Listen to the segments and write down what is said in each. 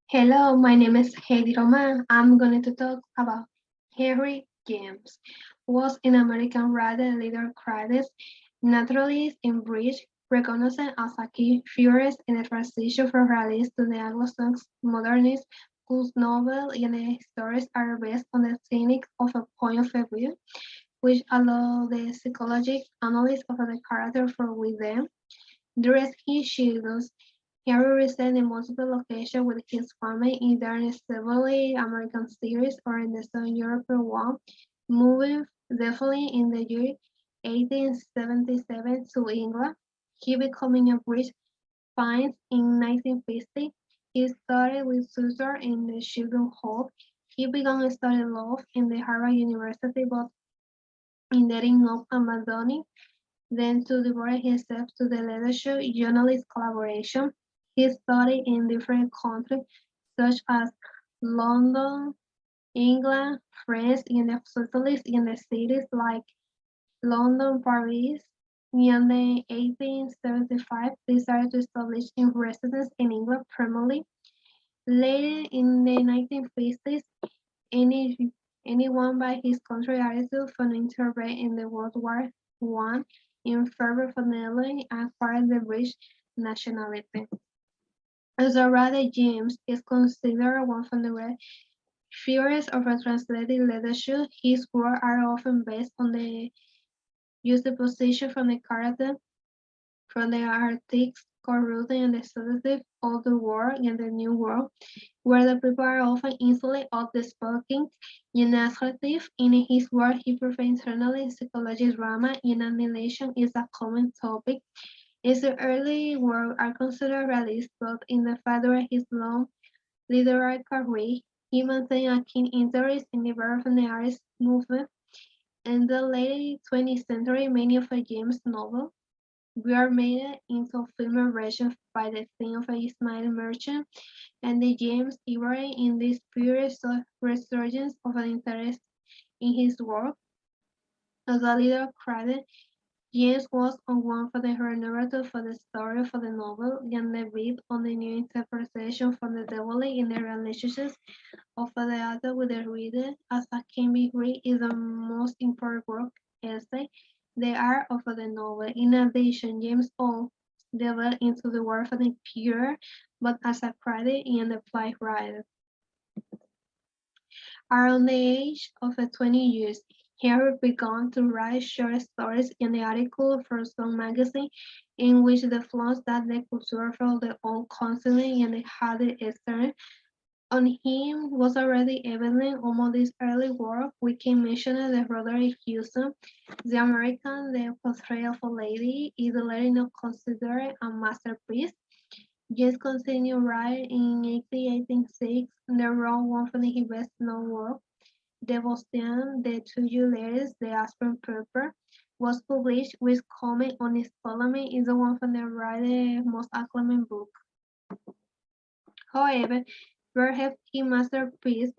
Hello, my name is Heidi Roman. I'm going to talk about Henry James. Was an American writer, leader, critic, naturalist, and bridge, recognized as a key figure in the transition from realist to the Anglo-Saxon modernist, whose novels and the stories are based on the technique of a point of view, which allow the psychological analysis of the character for with them. During his shadows, Henry resided in multiple locations with his family, either in several American series or in the Southern European one, moving definitely in the year 1877 to England. He becoming a British prince in 1950. He started with Susser in the Children's Hall. He began studying law in the Harvard University, but ended up abandoning then to devote himself to the leadership journalist collaboration. He studied in different countries such as London, England, France, and Switzerland in the cities like London, Paris. In the 1875, decided to establish in residence in England primarily. Later in the 1950s, any anyone by his country attitude for intervention in the World War One in favor of Netherlands acquired the British nationality. Rather, James is considered one of the great figures of a translated leadership. His works are often based on the juxtaposition from the character from the Arctic corrupted and the seductive old world and the new world, where the people are often easily outspoken and assertive. In his work, he prefers internally psychology drama and annihilation is a common topic. His early work are considered realist, but in the fact that his long literary career, he maintained a keen interest in the birth of the artist movement. In the late 20th century, many of James' novels were made into film versions by the team of Ismail Merchant and the James era. In this period saw resurgence of an interest in his work. As a leader credit, James was on one for the narrative for the story for the novel and the bit on the new interpretation from the devil in the relationships of the author with the reader, as a can be read is the most important work essay, the art of the novel. In addition, James O. developed into the world of the pure, but as a critic and applied writer. Around the age of 20 years, Henry began to write short stories in the article for some magazine in which the flaws that the culture of the old continent and the hardy Eastern on him was already evident among this early work. We can mention the Roderick Houston, the American, the portrayal of a lady is the lady not considered a masterpiece. Just continued writing in 1886, the wrong one for his best known work, Devotion, the 2 year letters, the Aspen Paper, was published with comment on his polemic is the one from the writer's most acclaimed book. However, perhaps his masterpiece,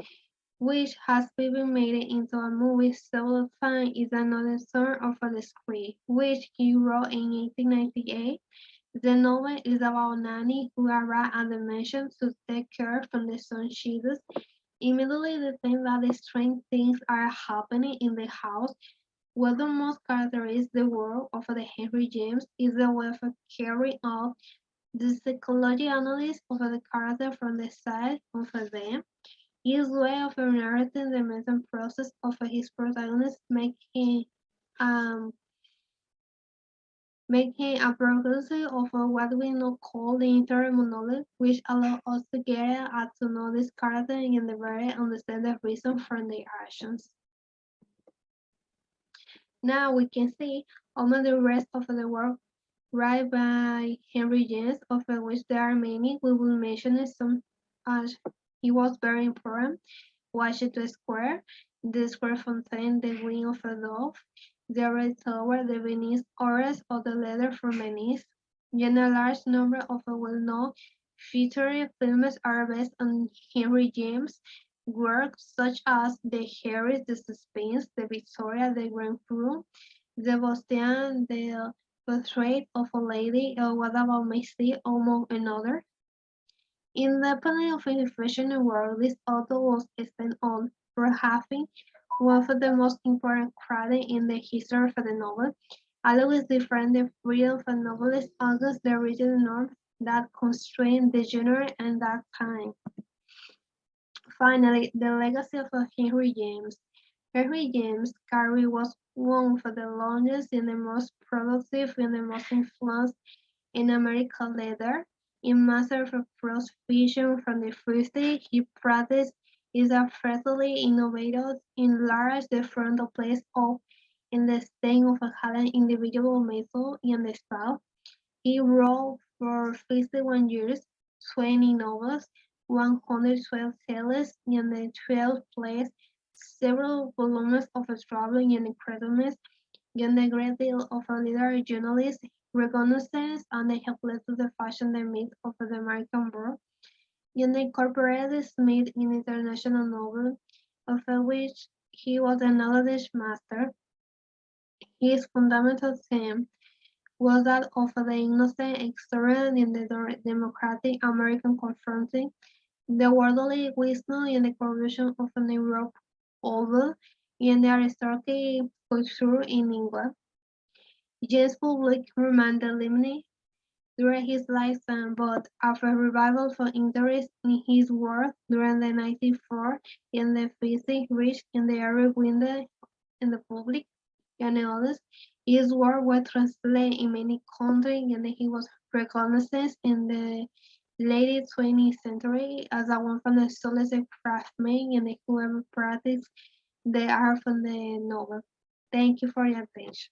which has been made into a movie several times, is another sort of a script, which he wrote in 1898. The novel is about Nanny who arrives at the mansion to take care from the son she does. Immediately they think that the strange things are happening in the house. What the most characterizes the work of the Henry James is the way of carrying out the psychology analysis of the character from the side of them. His way of narrating the mental process of his protagonist um, make him a producer of what we now call the internal monologue, which allow us to get to know this character and the very understand the reason for their actions. Now we can see all of the rest of the work right by Henry James, of which there are many. We will mention some as he was very important. Washington Square, the Square Fontaine, the Wing of a Dove, the Red Tower, the Venice Horace, or the Letter from Venice. And a large number of well-known feature films are based on Henry James' works, such as The Harris, The Suspense, The Victoria, The Grand Prix, The Bastien, The Portrait of a Lady, What About Macy, among another. Independent of the fictional world, this author was esteemed on for having one of the most important credits in the history of the novel, always defend the freedom of a novelist against the rigid norms that constrain the genre and that time. Finally, the legacy of Henry James. Henry James Carey was one of the longest and the most productive and the most influenced in American leather. In Master of Prose Fiction from the 50s, he practiced is a frequently innovative enlarged the frontal place of in the stain of a Helen individual method in the style. He wrote for 51 years, 20 novels, 112 tales in the 12 plays, several volumes of traveling and criticism, and a great deal of literary journalist reconnaissance, and they have led to the fashion the myth of the American world. And they incorporated Smith in international novel, of which he was a knowledge master. His fundamental theme was that of the innocent extrovert in the democratic American confronting the worldly wisdom and the corruption of an Europe over and the aristocratic culture in England. James public remained eliminated during his lifetime, but after revival for interest in his work during the 1940s and the 50s reached in the area window in the public and others, his work was translated in many countries and he was recognized in the late 20th century as a one of the solid craftsmen and whoever practiced the art of the novel. Thank you for your attention.